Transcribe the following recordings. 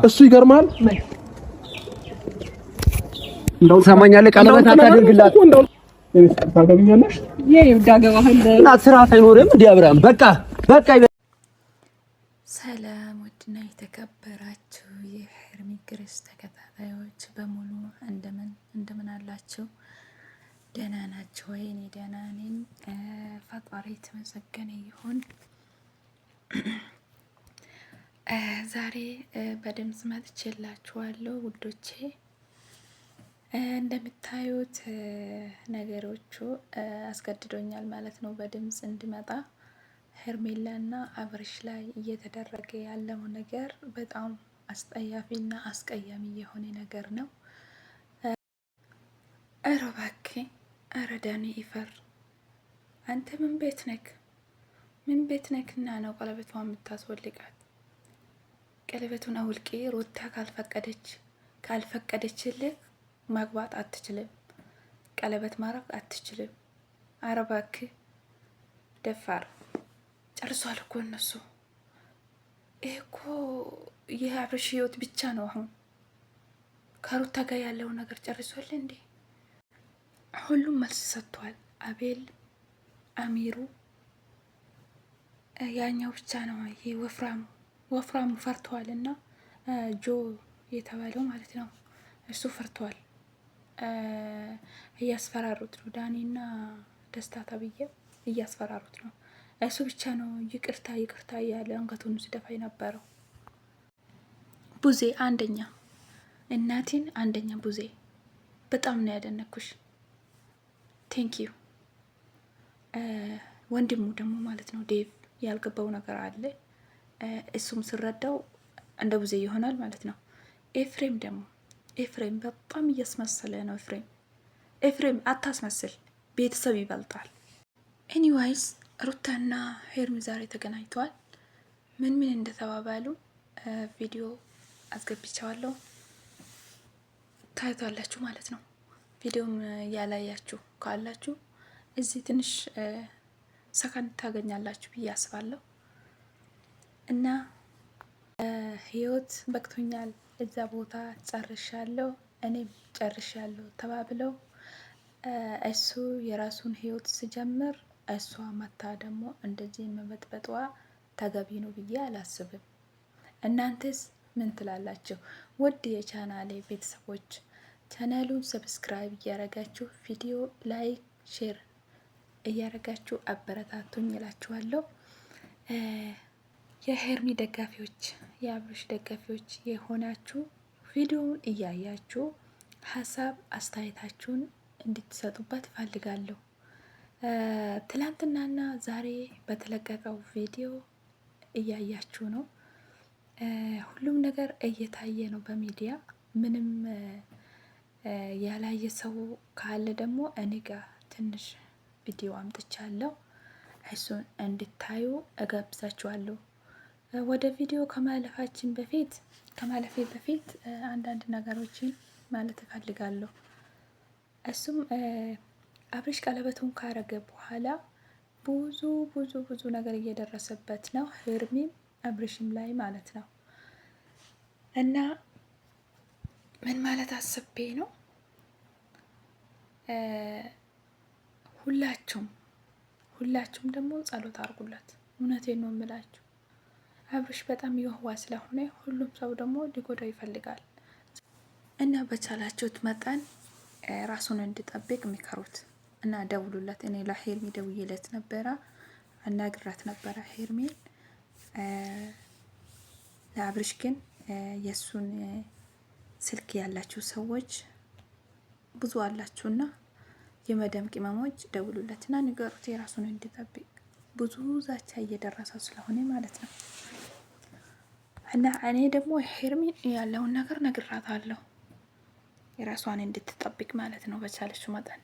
እሱ ይገርማል። እንደው ሰማኛለህ፣ ቀለበት አታደርግላት ታገኛለሽ። እና ስርዓት አይኖርም እንዴ አብርሃም? በቃ ሰላም ውድና የተከበራችሁ የሄርሚ ግሬስ ተከታታዮች በሙሉ እንደምን አላችሁ? ደህና ናችሁ ወይ? እኔ ደህና ነኝ። ፈጣሪ የተመሰገነ ይሁን። ዛሬ በድምጽ መጥቼላችኋለሁ ውዶቼ። እንደምታዩት ነገሮቹ አስገድዶኛል ማለት ነው በድምጽ እንድመጣ። ሄርሜላና አብርሽ ላይ እየተደረገ ያለው ነገር በጣም አስጠያፊና አስቀያሚ የሆነ ነገር ነው። ኧረ እባክህ፣ ኧረ ዳኒ ይፈር። አንተ ምን ቤት ነክ? ምን ቤት ነክና ነው ቀለበቷን የምታስወልቃት? ቀለበቱን አውልቄ ሩታ ካልፈቀደችልህ ማግባት አትችልም፣ ቀለበት ማድረግ አትችልም። ኧረ እባክህ ደፋር። ጨርሷል እኮ እነሱ። ይሄ እኮ የአብርሽ ህይወት ብቻ ነው። አሁን ከሩታ ጋር ያለው ነገር ጨርሷል እንዴ? ሁሉም መልስ ሰጥቷል። አቤል፣ አሚሩ፣ ያኛው ብቻ ነው ይሄ ወፍራሙ ፈርተዋል። እና ጆ የተባለው ማለት ነው እሱ ፈርተዋል። እያስፈራሩት ነው። ዳኒና ደስታ ተብዬ እያስፈራሩት ነው። እሱ ብቻ ነው ይቅርታ እያለ አንገቱን ሲደፋ የነበረው። ቡዜ አንደኛ፣ እናቴን አንደኛ ቡዜ፣ በጣም ነው ያደነኩሽ። ቴንኪዩ። ወንድሙ ደግሞ ማለት ነው ዴቭ ያልገባው ነገር አለ። እሱም ስረዳው እንደ ቡዜ ይሆናል ማለት ነው። ኤፍሬም በጣም እያስመሰለ ነው። ኤፍሬም አታስመስል፣ ቤተሰብ ይበልጣል። ኤኒዋይስ ሩታና ሄርሚ ዛሬ ተገናኝተዋል። ምን እንደተባባሉ ቪዲዮ አስገብቻለሁ፣ ታዩታላችሁ ማለት ነው። ቪዲዮም ያላያችሁ ካላችሁ እዚህ ትንሽ ሰከንድ ታገኛላችሁ ብዬ አስባለሁ። እና ህይወት በቅቶኛል፣ እዛ ቦታ ጨርሻለሁ፣ እኔም ጨርሻለሁ ተባብለው እሱ የራሱን ህይወት ሲጀምር እሷ መታ ደግሞ እንደዚህ መበጥበጧ ተገቢ ነው ብዬ አላስብም። እናንተስ ምን ትላላችሁ? ውድ የቻናሌ ቤተሰቦች ቻናሉን ሰብስክራይብ እያረጋችሁ ቪዲዮ ላይክ፣ ሼር እያረጋችሁ አበረታቱኝ እላችኋለሁ። የሄርሚ ደጋፊዎች፣ የአብርሽ ደጋፊዎች የሆናችሁ ቪዲዮውን እያያችሁ ሀሳብ አስተያየታችሁን እንድትሰጡበት እፈልጋለሁ። ትላንትናና ዛሬ በተለቀቀው ቪዲዮ እያያችሁ ነው። ሁሉም ነገር እየታየ ነው በሚዲያ። ምንም ያላየ ሰው ካለ ደግሞ እኔ ጋር ትንሽ ቪዲዮ አምጥቻለሁ፣ እሱን እንድታዩ እጋብዛችኋለሁ። ወደ ቪዲዮ ከማለፌ በፊት አንዳንድ ነገሮችን ማለት እፈልጋለሁ። እሱም አብርሽ ቀለበቱን ካረገ በኋላ ብዙ ነገር እየደረሰበት ነው፣ ሄርሚም አብርሽም ላይ ማለት ነው። እና ምን ማለት አስቤ ነው፣ ሁላችሁም ደግሞ ጸሎት አድርጉለት። እውነቴን ነው የምላችሁ። አብርሽ በጣም የዋህ ስለሆነ ሁሉም ሰው ደግሞ ሊጎዳው ይፈልጋል። እና በቻላችሁት መጠን ራሱን እንዲጠብቅ የሚከሩት እና ደውሉለት። እኔ ለሄርሚ ደውዬለት ነበረ፣ አናግራት ነበረ ሄርሜን። ለአብርሽ ግን የእሱን ስልክ ያላችሁ ሰዎች ብዙ አላችሁና የመደም ቅመሞች ደውሉለትና ንገሩት የራሱን እንዲጠብቅ። ብዙ ዛቻ እየደረሰ ስለሆነ ማለት ነው። እና እኔ ደግሞ ሄርሚን ያለውን ነገር ነግራታለሁ፣ የራሷን እንድትጠብቅ ማለት ነው በቻለችው መጠን።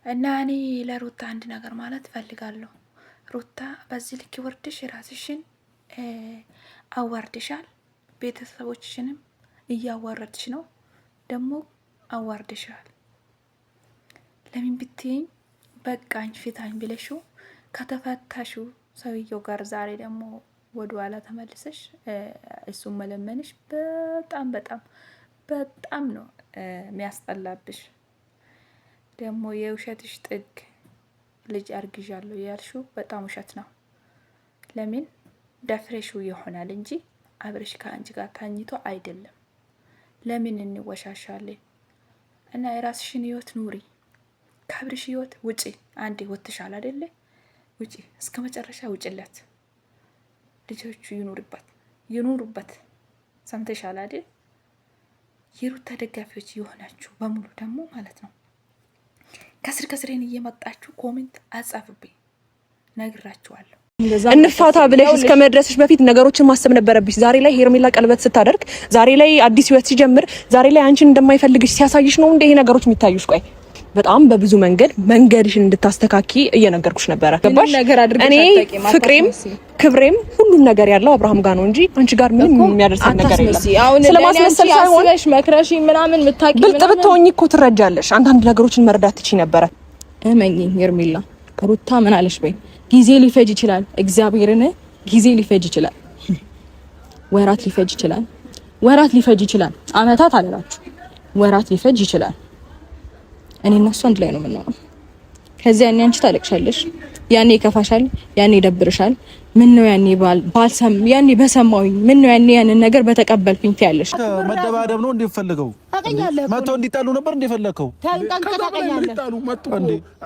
እና እኔ ለሩታ አንድ ነገር ማለት ፈልጋለሁ። ሩታ በዚህ ልክ ወርድሽ የራስሽን አዋርድሻል፣ ቤተሰቦችሽንም እያዋረድሽ ነው፣ ደግሞ አዋርድሻል። ለምን ብትይኝ በቃኝ ፊታኝ ብለሽው ከተፈታሹ ሰውየው ጋር ዛሬ ደግሞ ወደ ኋላ ተመልሰሽ እሱን መለመንሽ በጣም በጣም በጣም ነው የሚያስጠላብሽ። ደግሞ የውሸትሽ ጥግ ልጅ አርግዣለሁ ያልሽው በጣም ውሸት ነው። ለምን ደፍሬሽው ይሆናል እንጂ አብርሽ ከአንቺ ጋር ታኝቶ አይደለም። ለምን እንወሻሻለን? እና የራስሽን ህይወት ኑሪ። ከአብርሽ ህይወት ውጪ። አንዴ ወጥተሻል አይደለ? ውጪ፣ እስከ መጨረሻ ውጪለት። ልጆቹ ይኑሩበት። ሰምተሻል አይደል? የሩታ ደጋፊዎች የሆናችሁ በሙሉ ደግሞ ማለት ነው ከስሬን እየመጣችሁ ኮሜንት አጻፍብኝ፣ ነግራችኋለሁ። እንፋታ ብለሽ እስከ መድረስሽ በፊት ነገሮችን ማሰብ ነበረብሽ። ዛሬ ላይ ሄርሜላ ቀለበት ስታደርግ፣ ዛሬ ላይ አዲስ ህይወት ሲጀምር፣ ዛሬ ላይ አንቺን እንደማይፈልግሽ ሲያሳይሽ ነው እንደ ይሄ ነገሮች የሚታዩሽ። ቆይ በጣም በብዙ መንገድሽን እንድታስተካኪ እየነገርኩሽ ነበረ። ገባሽ? እኔ ፍቅሬም ክብሬም ሁሉም ነገር ያለው አብርሃም ጋር ነው እንጂ አንቺ ጋር ምንም የሚያደርሰን ነገር የለም። ስለማስመሰል ሳይሆን መክረሽ ምናምን ምታቂ ብልጥ ብትሆኚ እኮ ትረጃለሽ። አንዳንድ ነገሮችን መረዳት ትችይ ነበረ። እመኚኝ ሄርሜላ። ሩታ ምን አለሽ በይ። ጊዜ ሊፈጅ ይችላል። እግዚአብሔርን ጊዜ ሊፈጅ ይችላል። ወራት ሊፈጅ ይችላል። አመታት አላላችሁ፣ ወራት ሊፈጅ ይችላል። እኔ እና እሱ አንድ ላይ ነው የምናወራው። ከዚያ ያኔ አንቺ ታለቅሻለሽ፣ ያኔ ይከፋሻል፣ ያኔ ይደብርሻል። ምን ነው ያኔ በሰማሁኝ ምን ነው ያንን ነገር በተቀበልኩኝ ትያለሽ። መደባደብ ነው እንደፈለገው መቶ እንዲጣሉ ነበር እንደፈለከው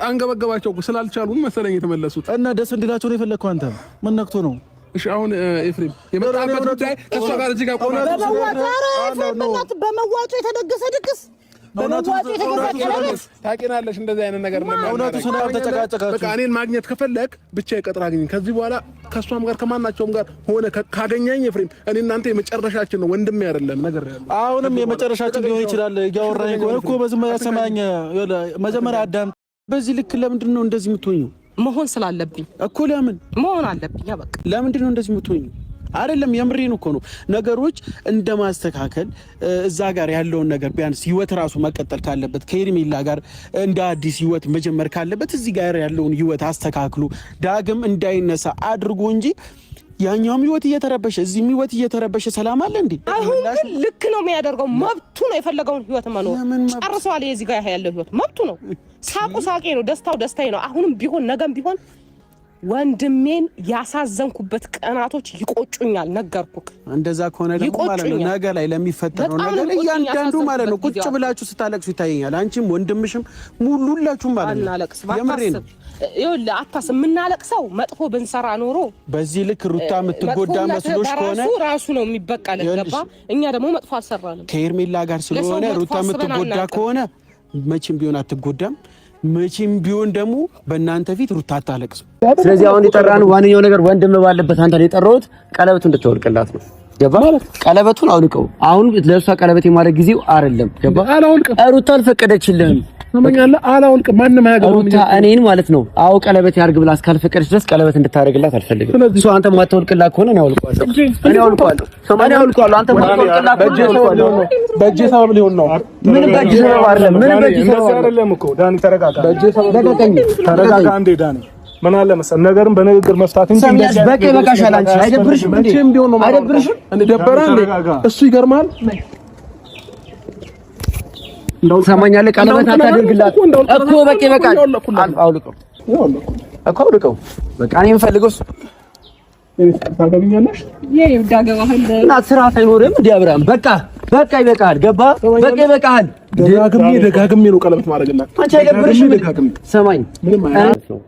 አንገበገባቸው ስላልቻሉ መሰለኝ የተመለሱት እና ደስ እንዲላቸው ነው የፈለከው አንተ። ምን ነክቶ ነው? እሺ አሁን ኤፍሬም የመጣበት ጉዳይ ከሷ ጋር እዚህ ጋር ቆመ በመዋጮ የተደገሰ ድግስ ታውቂናለሽ። እንደዚህ አይነት ነገር በቃ እኔን ማግኘት ከፈለክ ብቻ ይቀጥራ አግኘኝ። ከዚህ በኋላ ከሷም ጋር ከማናቸውም ጋር ሆነ ካገኘኝ ኤፍሬም እኔ እናንተ የመጨረሻችን ነው፣ ወንድሜ አይደለም ነገር ያለው። አሁንም የመጨረሻችን ሊሆን ይችላል። እያወራኝ እኮ በዝም ያሰማኝ። መጀመሪያ አዳም በዚህ ልክ ለምንድን ነው እንደዚህ የምትሆኚው? መሆን ስላለብኝ እኮ ለምን መሆን አለብኝ? በቃ ለምንድን ነው እንደዚህ የምትሆኚው? አይደለም የምሬን እኮ ነው። ነገሮች እንደማስተካከል እዛ ጋር ያለውን ነገር ቢያንስ ህይወት ራሱ መቀጠል ካለበት ከሄርሜላ ጋር እንደ አዲስ ህይወት መጀመር ካለበት እዚህ ጋር ያለውን ህይወት አስተካክሉ፣ ዳግም እንዳይነሳ አድርጎ እንጂ ያኛውም ህይወት እየተረበሸ እዚህም ህይወት እየተረበሸ ሰላም አለ እንዴ? አሁን ግን ልክ ነው የሚያደርገው። መብቱ ነው የፈለገውን ህይወት መኖር። ጨርሰዋል። የዚህ ጋር ያለው ህይወት መብቱ ነው። ሳቁ ሳቄ ነው፣ ደስታው ደስታዬ ነው። አሁንም ቢሆን ነገም ቢሆን ወንድሜን ያሳዘንኩበት ቀናቶች ይቆጩኛል። ነገርኩክ። እንደዛ ከሆነ ደግሞ ማለት ነው ነገ ላይ ለሚፈጠረው ነገር እያንዳንዱ ማለት ነው ቁጭ ብላችሁ ስታለቅሱ ይታየኛል። አንቺም ወንድምሽም ሁላችሁም ማለት ነው የምሬን ነው። ይኸውልህ አታስ የምናለቅሰው መጥፎ ብንሰራ ኖሮ በዚህ ልክ ሩታ የምትጎዳ መስሎሽ ከሆነ ራሱ ነው የሚበቃል። ገባ? እኛ ደግሞ መጥፎ አልሰራንም። ከሄርሜላ ጋር ስለሆነ ሩታ የምትጎዳ ከሆነ መቼም ቢሆን አትጎዳም። መቼም ቢሆን ደግሞ በእናንተ ፊት ሩታ አታለቅስ። ስለዚህ አሁን የጠራን ዋንኛው ነገር ወንድም ባለበት አንተ ነው የጠራሁት፣ ቀለበቱን እንድትወልቅላት ነው። ገባ? ቀለበቱን አውልቀው። አሁን ለእሷ ቀለበት የማድረግ ጊዜው አይደለም። ገባ? አላውልቅም። ሩታ አልፈቀደችልህም። ሰማኛለህ? አላውልቅም። ማንም አያገባም። ሩታ እኔን ማለት ነው አው ቀለበት ያርግ ብላ እስካልፈቀደች ድረስ ቀለበት እንድታረግላት አልፈልግም። እሱ አንተ ማተወልቅላት ከሆነ ነው አውልቀዋለሁ። እኔ አውልቀዋለሁ። ሰማኛለህ? አውልቀዋለሁ። አንተ ማተወልቅላት በእጄ ሰበብ ሊሆን ነው። ምን በእጄ ሰበብ አይደለም። ምን በእጄ ሰበብ አይደለም እኮ ዳኒ፣ ተረጋጋ። በእጄ ሰበብ ተረጋጋ እንዴ ዳኒ። ምን አለ መሰል ነገርን በንግግር መፍታት እንጂ እንደዚህ በቃ ይበቃሻል። አንቺ አይደብርሽም እንዴ? አይደብርሽም እንዴ? ደበራ እንዴ? እሱ ይገርማል። እንደው ሰማኛለህ፣ ቀለበት አታድርግላት እኮ በቃ ይበቃል። አውልቀው እኮ አውልቀው። በቃ እኔ የምፈልገው እሱ ታገቢኛለሽ። እና ስርዓት አይኖርም እንዴ አብርሃም? በቃ ይበቃል። ገባ? በቃ ይበቃል። ደጋግሜ ነው ቀለበት ማድረግላት። አንቺ አይደብርሽም? ሰማኝ፣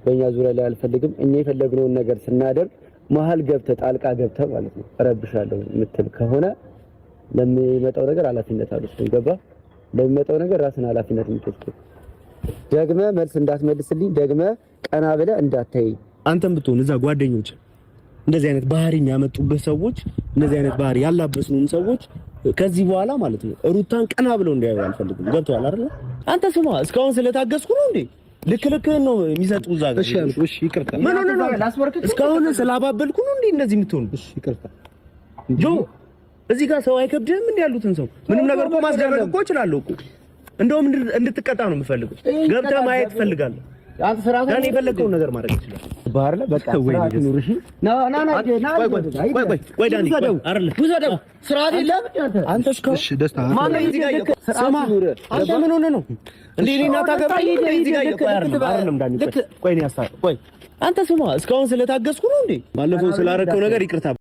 በእኛ ዙሪያ ላይ አልፈልግም። እኛ የፈለግነውን ነገር ስናደርግ መሀል ገብተህ ጣልቃ ገብተህ ማለት ነው እረብሻለሁ የምትል ከሆነ ለሚመጣው ነገር ኃላፊነት አልወስድም። ገባ? ለሚመጣው ነገር ራስን ኃላፊነት የምትወስድ ደግመህ መልስ እንዳትመልስልኝ፣ ደግመህ ቀና ብለህ እንዳታይ። አንተም ብትሆን እዛ ጓደኞች እንደዚህ አይነት ባህሪ የሚያመጡበት ሰዎች፣ እንደዚህ አይነት ባህሪ ያላበሱን ሰዎች ከዚህ በኋላ ማለት ነው ሩታን ቀና ብለው እንዲያዩ አልፈልግም። ገብቶሃል አይደል? አንተ ስማ፣ እስካሁን ስለታገስኩ ነው እንዴ? ልክ ነው የሚሰጡ እዛ ጋር። እሺ ይቅርታ። ምን ሆነ ነው እስካሁን ስላባበልኩ ነው እንዴ እንደዚህ የምትሆን? እሺ ይቅርታ ጆ። እዚህ ጋር ሰው አይከብድም እንዴ? ያሉትን ሰው ምንም ነገር እኮ ማስደረግ እኮ እችላለሁ እኮ። እንደውም እንድትቀጣ ነው የምፈልገው። ገብተህ ማየት እፈልጋለሁ። አንተ ስርዓት ዳኒ የፈለከውን ነገር ማድረግ ይችላል። ባህር ላይ በቃ ስርዓት ይኑር። እሺ ና ቆይ ዳኒ አይደለ ውሰደው። ስርዓት የለም አንተ እስካሁን እሺ ደስታ ማን እዚህ ጋር ስርዓት ይኑር። አንተ ምን ሆነ ነው እንዴ? እኔና ታገባ እዚህ ጋር አይደለም ዳኒ ቆይ ነው ያሳ ቆይ አንተ ስማ እስካሁን ስለታገስኩ ነው እንዴ? ባለፈው ስላረከው ነገር ይቅርታ